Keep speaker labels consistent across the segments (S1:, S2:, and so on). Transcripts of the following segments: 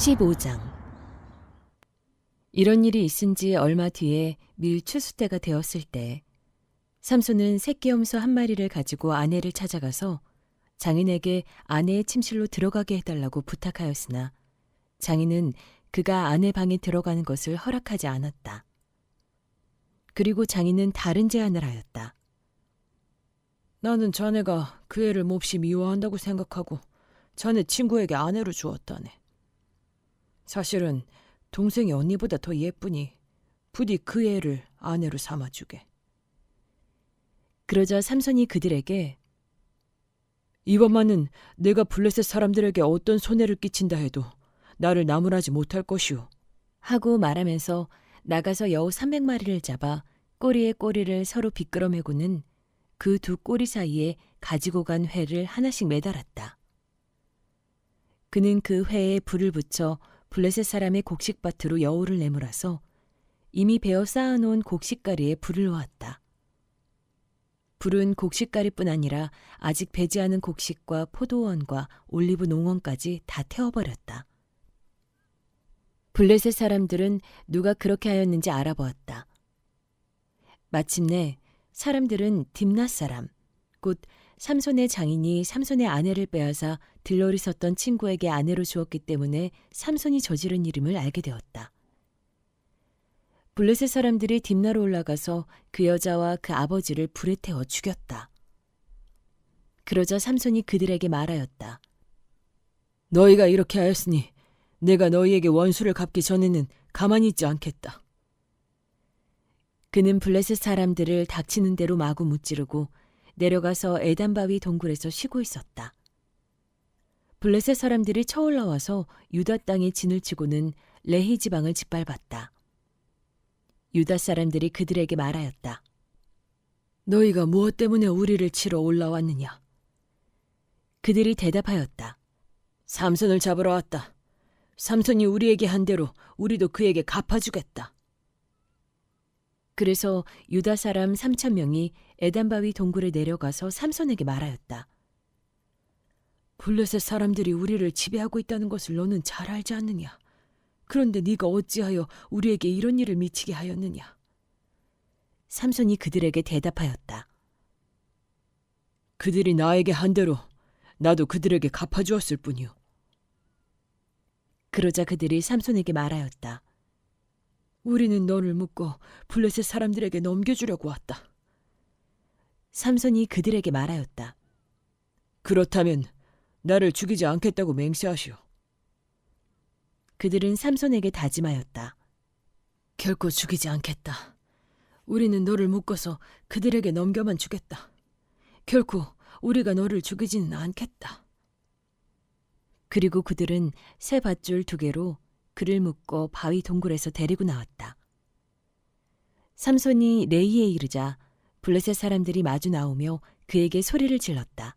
S1: 15장. 이런 일이 있은 지 얼마 뒤에 밀 추수 때가 되었을 때 삼손은 새끼 염소 한 마리를 가지고 아내를 찾아가서 장인에게 아내의 침실로 들어가게 해달라고 부탁하였으나 장인은 그가 아내 방에 들어가는 것을 허락하지 않았다. 그리고 장인은 다른 제안을 하였다.
S2: 나는 자네가 그 애를 몹시 미워한다고 생각하고 자네 친구에게 아내로 주었다네. 사실은 동생이 언니보다 더 예쁘니 부디 그 애를 아내로 삼아주게.
S1: 그러자 삼손이 그들에게
S2: 이번만은 내가 블레셋 사람들에게 어떤 손해를 끼친다 해도 나를 나무라지 못할 것이오.
S1: 하고 말하면서 나가서 여우 300마리를 잡아 꼬리에 꼬리를 서로 비끄러매고는 그 두 꼬리 사이에 가지고 간 회를 하나씩 매달았다. 그는 그 회에 불을 붙여 블레셋 사람의 곡식밭으로 여우를 내몰아서 이미 베어 쌓아놓은 곡식가리에 불을 놓았다. 불은 곡식가리뿐 아니라 아직 배지 않은 곡식과 포도원과 올리브 농원까지 다 태워버렸다. 블레셋 사람들은 누가 그렇게 하였는지 알아보았다. 마침내 사람들은 딥낫 사람, 곧 삼손의 장인이 삼손의 아내를 빼앗아 들러리 섰던 친구에게 아내로 주었기 때문에 삼손이 저지른 이름을 알게 되었다. 블레셋 사람들이 딥나로 올라가서 그 여자와 그 아버지를 불에 태워 죽였다. 그러자 삼손이 그들에게 말하였다.
S2: 너희가 이렇게 하였으니 내가 너희에게 원수를 갚기 전에는 가만히 있지 않겠다.
S1: 그는 블레셋 사람들을 닥치는 대로 마구 무찌르고 내려가서 에단바위 동굴에서 쉬고 있었다. 블레셋 사람들이 쳐올라와서 유다 땅에 진을 치고는 레히 지방을 짓밟았다. 유다 사람들이 그들에게 말하였다.
S2: 너희가 무엇 때문에 우리를 치러 올라왔느냐?
S1: 그들이 대답하였다.
S2: 삼손을 잡으러 왔다. 삼손이 우리에게 한 대로 우리도 그에게 갚아주겠다.
S1: 그래서 유다 사람 3,000명이 에단바위 동굴에 내려가서 삼손에게 말하였다.
S2: 블레셋 사람들이 우리를 지배하고 있다는 것을 너는 잘 알지 않느냐? 그런데 네가 어찌하여 우리에게 이런 일을 미치게 하였느냐?
S1: 삼손이 그들에게 대답하였다.
S2: 그들이 나에게 한 대로 나도 그들에게 갚아주었을 뿐이오.
S1: 그러자 그들이 삼손에게 말하였다.
S2: 우리는 너를 묶어 블레셋 사람들에게 넘겨주려고 왔다.
S1: 삼손이 그들에게 말하였다.
S2: 그렇다면 나를 죽이지 않겠다고 맹세하시오.
S1: 그들은 삼손에게 다짐하였다.
S2: 결코 죽이지 않겠다. 우리는 너를 묶어서 그들에게 넘겨만 주겠다. 결코 우리가 너를 죽이지는 않겠다.
S1: 그리고 그들은 새 밧줄 2개로 그를 묶어 바위 동굴에서 데리고 나왔다. 삼손이 레이에 이르자 블레셋 사람들이 마주 나오며 그에게 소리를 질렀다.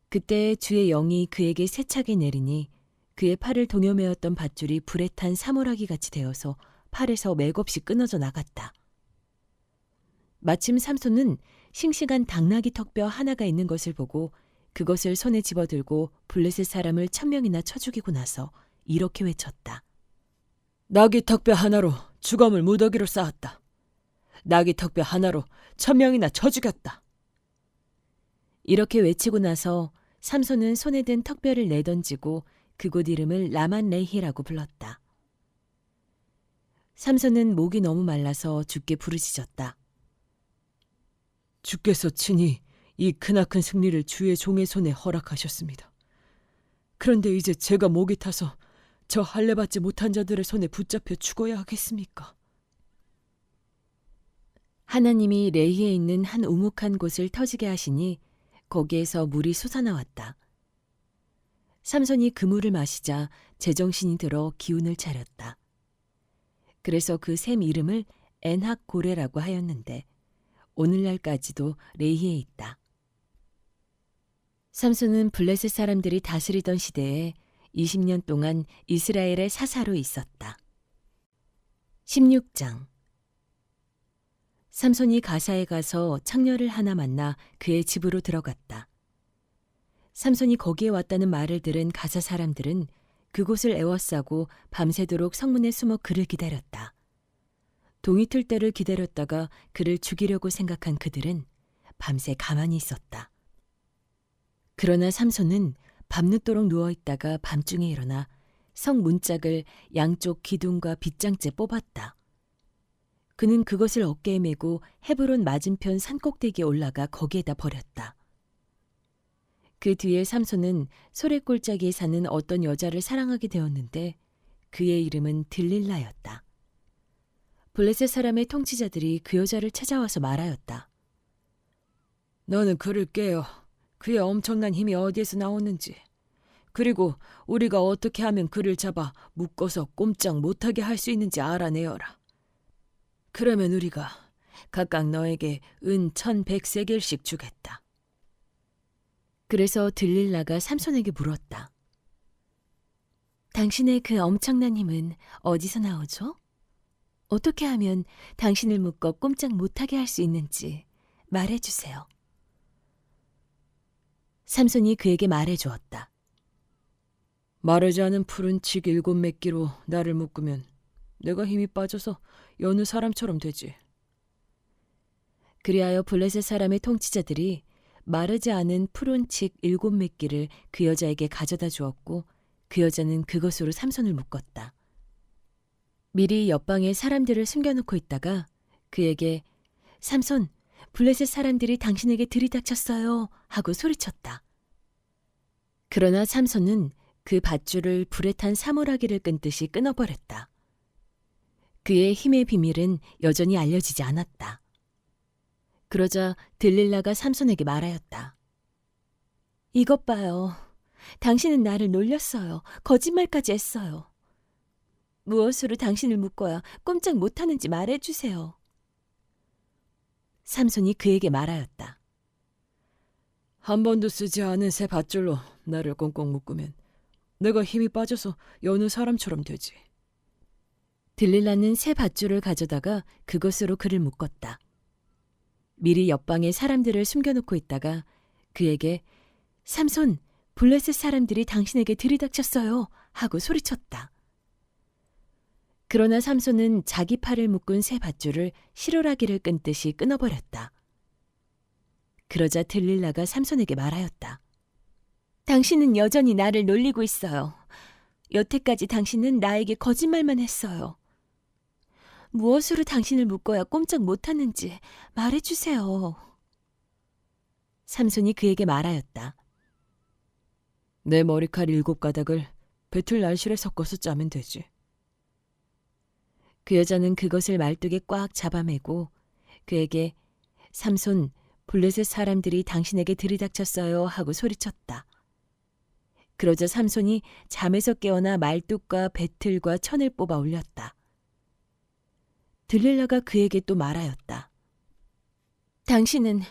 S1: 그때 주의 영이 그에게 세차게 내리니 그의 팔을 동여매었던 밧줄이 불에 탄 사물하기 같이 되어서 팔에서 맥없이 끊어져 나갔다. 마침 삼손은 싱싱한 당나귀 턱뼈 하나가 있는 것을 보고 그것을 손에 집어들고 블레셋 사람을 1,000명이나 쳐 죽이고 나서 이렇게 외쳤다.
S2: 나귀 턱뼈 하나로 주검을 무더기로 쌓았다. 나귀 턱뼈 하나로 1,000명이나 쳐 죽였다.
S1: 이렇게 외치고 나서 삼손은 손에 든 턱뼈를 내던지고 그곳 이름을 라만 레히라고 불렀다. 삼손은 목이 너무 말라서 죽게 부르짖었다.
S2: 주께서 친히 이 크나큰 승리를 주의 종의 손에 허락하셨습니다. 그런데 이제 제가 목이 타서 저 할례받지 못한 자들의 손에 붙잡혀 죽어야 하겠습니까?
S1: 하나님이 레히에 있는 한 우묵한 곳을 터지게 하시니 거기에서 물이 솟아나왔다. 삼손이 그 물을 마시자 제정신이 들어 기운을 차렸다. 그래서 그 샘 이름을 엔학고레라고 하였는데 오늘날까지도 레히에 있다. 삼손은 블레셋 사람들이 다스리던 시대에 20년 동안 이스라엘의 사사로 있었다. 16장. 삼손이 가사에 가서 창녀를 하나 만나 그의 집으로 들어갔다. 삼손이 거기에 왔다는 말을 들은 가사 사람들은 그곳을 에워싸고 밤새도록 성문에 숨어 그를 기다렸다. 동이 틀 때를 기다렸다가 그를 죽이려고 생각한 그들은 밤새 가만히 있었다. 그러나 삼손은 밤늦도록 누워있다가 밤중에 일어나 성 문짝을 양쪽 기둥과 빗장째 뽑았다. 그는 그것을 어깨에 메고 헤브론 맞은편 산꼭대기에 올라가 거기에다 버렸다. 그 뒤에 삼손은 소래골짜기에 사는 어떤 여자를 사랑하게 되었는데 그의 이름은 들릴라였다. 블레셋 사람의 통치자들이 그 여자를 찾아와서 말하였다.
S2: 너는 그를 깨어 그의 엄청난 힘이 어디에서 나오는지, 그리고 우리가 어떻게 하면 그를 잡아 묶어서 꼼짝 못하게 할 수 있는지 알아내어라. 그러면 우리가 각각 너에게 은 1,100세겔씩 주겠다.
S1: 그래서 들릴라가 삼손에게 물었다. 당신의 그 엄청난 힘은 어디서 나오죠? 어떻게 하면 당신을 묶어 꼼짝 못하게 할 수 있는지 말해주세요. 삼손이 그에게 말해주었다.
S2: 마르지 않은 푸른 칡 7매끼로 나를 묶으면 내가 힘이 빠져서 여느 사람처럼 되지.
S1: 그리하여 블레셋 사람의 통치자들이 마르지 않은 푸른 칡 7매끼를 그 여자에게 가져다 주었고 그 여자는 그것으로 삼손을 묶었다. 미리 옆방에 사람들을 숨겨놓고 있다가 그에게 삼손, 블레셋 사람들이 당신에게 들이닥쳤어요 하고 소리쳤다. 그러나 삼손은 그 밧줄을 불에 탄 사물하기를 끈듯이 끊어버렸다. 그의 힘의 비밀은 여전히 알려지지 않았다. 그러자 들릴라가 삼손에게 말하였다. 이것 봐요. 당신은 나를 놀렸어요. 거짓말까지 했어요. 무엇으로 당신을 묶어야 꼼짝 못하는지 말해주세요. 삼손이 그에게 말하였다.
S2: 한 번도 쓰지 않은 새 밧줄로 나를 꽁꽁 묶으면 내가 힘이 빠져서 여느 사람처럼 되지.
S1: 들릴라는 새 밧줄을 가져다가 그것으로 그를 묶었다. 미리 옆방에 사람들을 숨겨놓고 있다가 그에게 삼손, 블레셋 사람들이 당신에게 들이닥쳤어요 하고 소리쳤다. 그러나 삼손은 자기 팔을 묶은 새 밧줄을 실오라기를 끈듯이 끊어버렸다. 그러자 들릴라가 삼손에게 말하였다. 당신은 여전히 나를 놀리고 있어요. 여태까지 당신은 나에게 거짓말만 했어요. 무엇으로 당신을 묶어야 꼼짝 못하는지 말해주세요. 삼손이 그에게 말하였다.
S2: 내 머리칼 7가닥을 배틀 날실에 섞어서 짜면 되지.
S1: 그 여자는 그것을 말뚝에 꽉 잡아매고 그에게 삼손, 블레셋 사람들이 당신에게 들이닥쳤어요 하고 소리쳤다. 그러자 삼손이 잠에서 깨어나 말뚝과 배틀과 천을 뽑아 올렸다. 들릴라가 그에게 또 말하였다. 당신은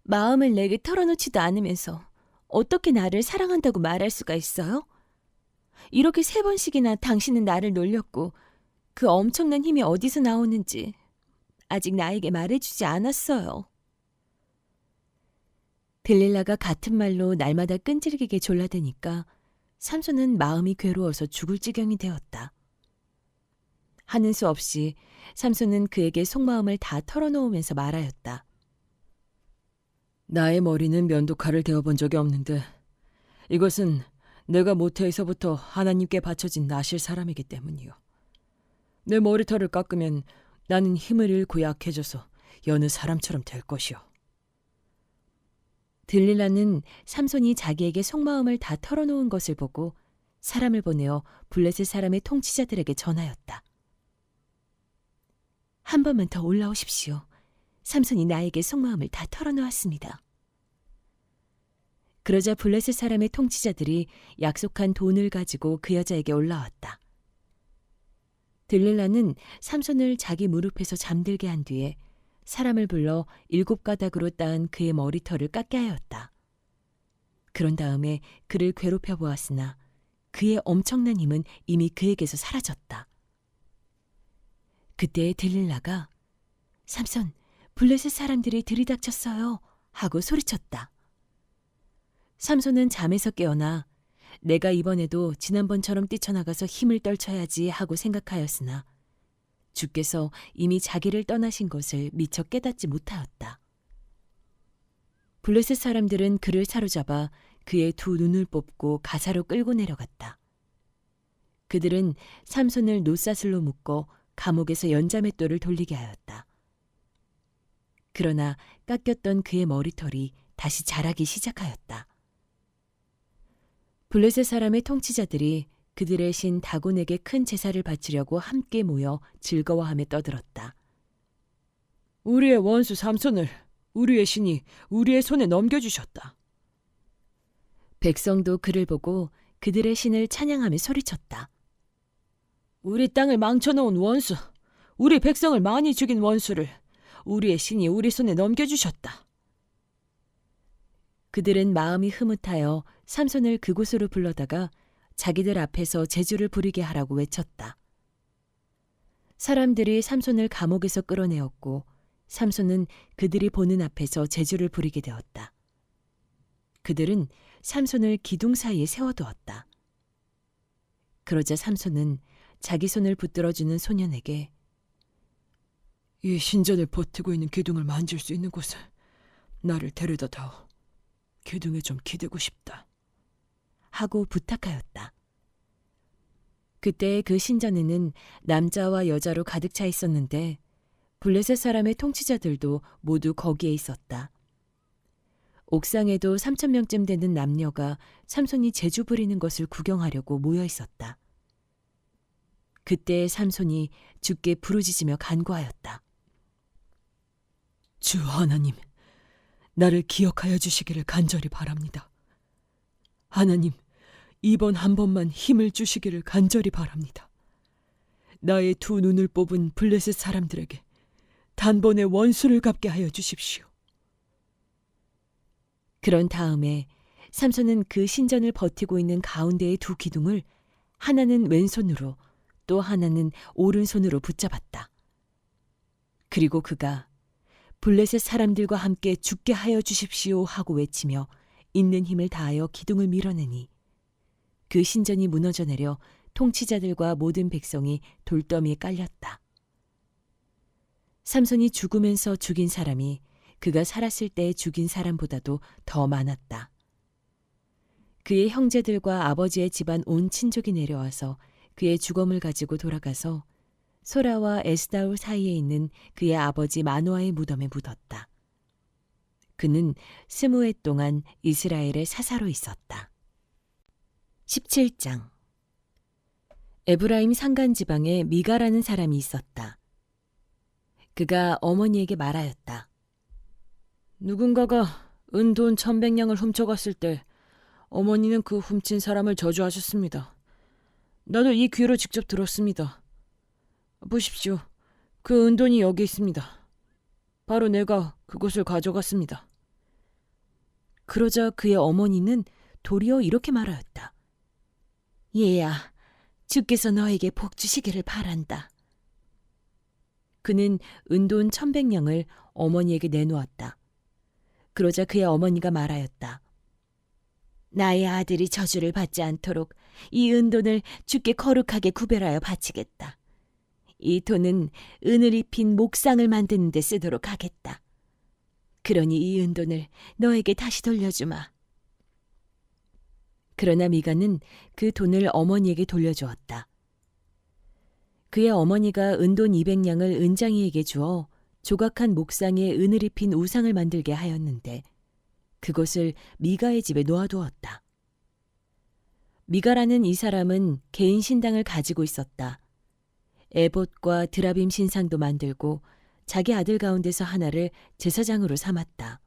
S1: 마음을 내게 털어놓지도 않으면서 어떻게 나를 사랑한다고 말할 수가 있어요? 이렇게 3번씩이나 당신은 나를 놀렸고 그 엄청난 힘이 어디서 나오는지 아직 나에게 말해주지 않았어요. 들릴라가 같은 말로 날마다 끈질기게 졸라대니까 삼손은 마음이 괴로워서 죽을 지경이 되었다. 하는 수 없이 삼손은 그에게 속마음을 다 털어놓으면서 말하였다.
S2: 나의 머리는 면도칼을 대어본 적이 없는데 이것은 내가 모태에서부터 하나님께 바쳐진 나실 사람이기 때문이요. 내 머리털을 깎으면 나는 힘을 잃고 약해져서 여느 사람처럼 될 것이요.
S1: 들릴라는 삼손이 자기에게 속마음을 다 털어놓은 것을 보고 사람을 보내어 블레셋 사람의 통치자들에게 전하였다. 한 번만 더 올라오십시오. 삼손이 나에게 속마음을 다 털어놓았습니다. 그러자 블레셋 사람의 통치자들이 약속한 돈을 가지고 그 여자에게 올라왔다. 들릴라는 삼손을 자기 무릎에서 잠들게 한 뒤에 사람을 불러 7가닥으로 따은 그의 머리털을 깎게 하였다. 그런 다음에 그를 괴롭혀 보았으나 그의 엄청난 힘은 이미 그에게서 사라졌다. 그때 들릴라가 삼손, 블레셋 사람들이 들이닥쳤어요 하고 소리쳤다. 삼손은 잠에서 깨어나 내가 이번에도 지난번처럼 뛰쳐나가서 힘을 떨쳐야지 하고 생각하였으나 주께서 이미 자기를 떠나신 것을 미처 깨닫지 못하였다. 블레셋 사람들은 그를 사로잡아 그의 두 눈을 뽑고 가사로 끌고 내려갔다. 그들은 삼손을 노사슬로 묶어 감옥에서 연자맷돌을 돌리게 하였다. 그러나 깎였던 그의 머리털이 다시 자라기 시작하였다. 블레셋 사람의 통치자들이 그들의 신 다곤에게 큰 제사를 바치려고 함께 모여 즐거워하며 떠들었다.
S2: 우리의 원수 삼손을 우리의 신이 우리의 손에 넘겨주셨다.
S1: 백성도 그를 보고 그들의 신을 찬양하며 소리쳤다.
S2: 우리 땅을 망쳐놓은 원수, 우리 백성을 많이 죽인 원수를 우리의 신이 우리 손에 넘겨주셨다.
S1: 그들은 마음이 흐뭇하여 삼손을 그곳으로 불러다가 자기들 앞에서 제주를 부리게 하라고 외쳤다. 사람들이 삼손을 감옥에서 끌어내었고 삼손은 그들이 보는 앞에서 제주를 부리게 되었다. 그들은 삼손을 기둥 사이에 세워두었다. 그러자 삼손은 자기 손을 붙들어주는 소년에게
S2: 이 신전을 버티고 있는 기둥을 만질 수 있는 곳에 나를 데려다 다오. 기둥에 좀 기대고 싶다.
S1: 하고 부탁하였다. 그때 그 신전에는 남자와 여자로 가득 차 있었는데 블레셋 사람의 통치자들도 모두 거기에 있었다. 옥상에도 3,000명쯤 되는 남녀가 삼손이 제주 부리는 것을 구경하려고 모여 있었다. 그때 삼손이 주께 부르짖으며 간구하였다.
S2: 주 하나님, 나를 기억하여 주시기를 간절히 바랍니다. 하나님, 이번 한 번만 힘을 주시기를 간절히 바랍니다. 나의 두 눈을 뽑은 블레셋 사람들에게 단번에 원수를 갚게 하여 주십시오.
S1: 그런 다음에 삼손은 그 신전을 버티고 있는 가운데의 두 기둥을 하나는 왼손으로 또 하나는 오른손으로 붙잡았다. 그리고 그가 블레셋 사람들과 함께 죽게 하여 주십시오 하고 외치며 있는 힘을 다하여 기둥을 밀어내니 그 신전이 무너져 내려 통치자들과 모든 백성이 돌더미에 깔렸다. 삼손이 죽으면서 죽인 사람이 그가 살았을 때 죽인 사람보다도 더 많았다. 그의 형제들과 아버지의 집안 온 친족이 내려와서 그의 주검을 가지고 돌아가서 소라와 에스다울 사이에 있는 그의 아버지 마노아의 무덤에 묻었다. 그는 20해 동안 이스라엘의 사사로 있었다. 17장 에브라임 산간 지방에 미가라는 사람이 있었다. 그가 어머니에게 말하였다.
S2: 누군가가 은돈 1,100냥을 훔쳐갔을 때 어머니는 그 훔친 사람을 저주하셨습니다. 나도 이 귀로 직접 들었습니다. 보십시오. 그 은돈이 여기 있습니다. 바로 내가 그것을 가져갔습니다.
S1: 그러자 그의 어머니는 도리어 이렇게 말하였다. 얘야, 주께서 너에게 복 주시기를 바란다. 그는 은돈 1,100냥을 어머니에게 내놓았다. 그러자 그의 어머니가 말하였다. 나의 아들이 저주를 받지 않도록 이 은돈을 주께 거룩하게 구별하여 바치겠다. 이 돈은 은을 입힌 목상을 만드는 데 쓰도록 하겠다. 그러니 이 은돈을 너에게 다시 돌려주마. 그러나 미가는 그 돈을 어머니에게 돌려주었다. 그의 어머니가 은돈 200냥을 은장이에게 주어 조각한 목상에 은을 입힌 우상을 만들게 하였는데 그것을 미가의 집에 놓아두었다. 미가라는 이 사람은 개인 신당을 가지고 있었다. 에봇과 드라빔 신상도 만들고 자기 아들 가운데서 하나를 제사장으로 삼았다.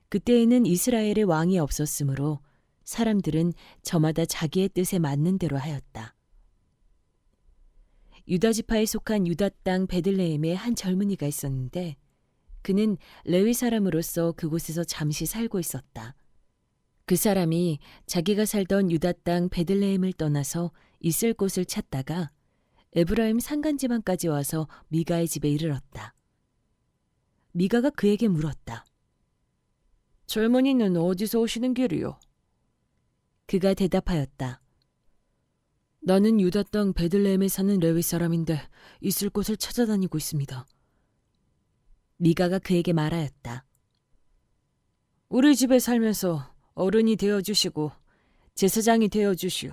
S1: 그때에는 이스라엘의 왕이 없었으므로 사람들은 저마다 자기의 뜻에 맞는 대로 하였다. 유다 지파에 속한 유다 땅 베들레헴에 한 젊은이가 있었는데 그는 레위 사람으로서 그곳에서 잠시 살고 있었다. 그 사람이 자기가 살던 유다 땅 베들레헴을 떠나서 있을 곳을 찾다가 에브라임 산간지방까지 와서 미가의 집에 이르렀다. 미가가 그에게 물었다.
S2: 젊은이는 어디서 오시는 길이요?
S1: 그가 대답하였다.
S2: 나는 유다 땅 베들레헴에 사는 레위 사람인데 있을 곳을 찾아다니고 있습니다.
S1: 미가가 그에게 말하였다.
S2: 우리 집에 살면서 어른이 되어주시고 제사장이 되어주시오.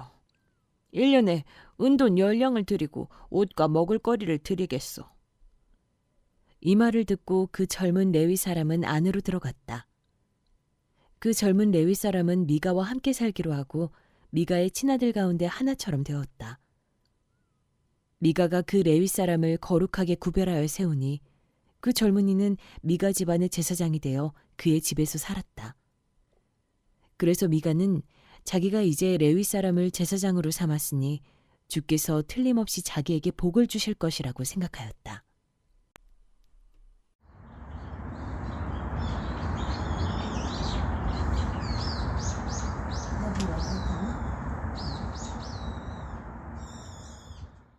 S2: 1년에 은돈 10냥을 드리고 옷과 먹을 거리를 드리겠소.
S1: 이 말을 듣고 그 젊은 레위 사람은 안으로 들어갔다. 그 젊은 레위 사람은 미가와 함께 살기로 하고 미가의 친아들 가운데 하나처럼 되었다. 미가가 그 레위 사람을 거룩하게 구별하여 세우니 그 젊은이는 미가 집안의 제사장이 되어 그의 집에서 살았다. 그래서 미가는 자기가 이제 레위 사람을 제사장으로 삼았으니 주께서 틀림없이 자기에게 복을 주실 것이라고 생각하였다.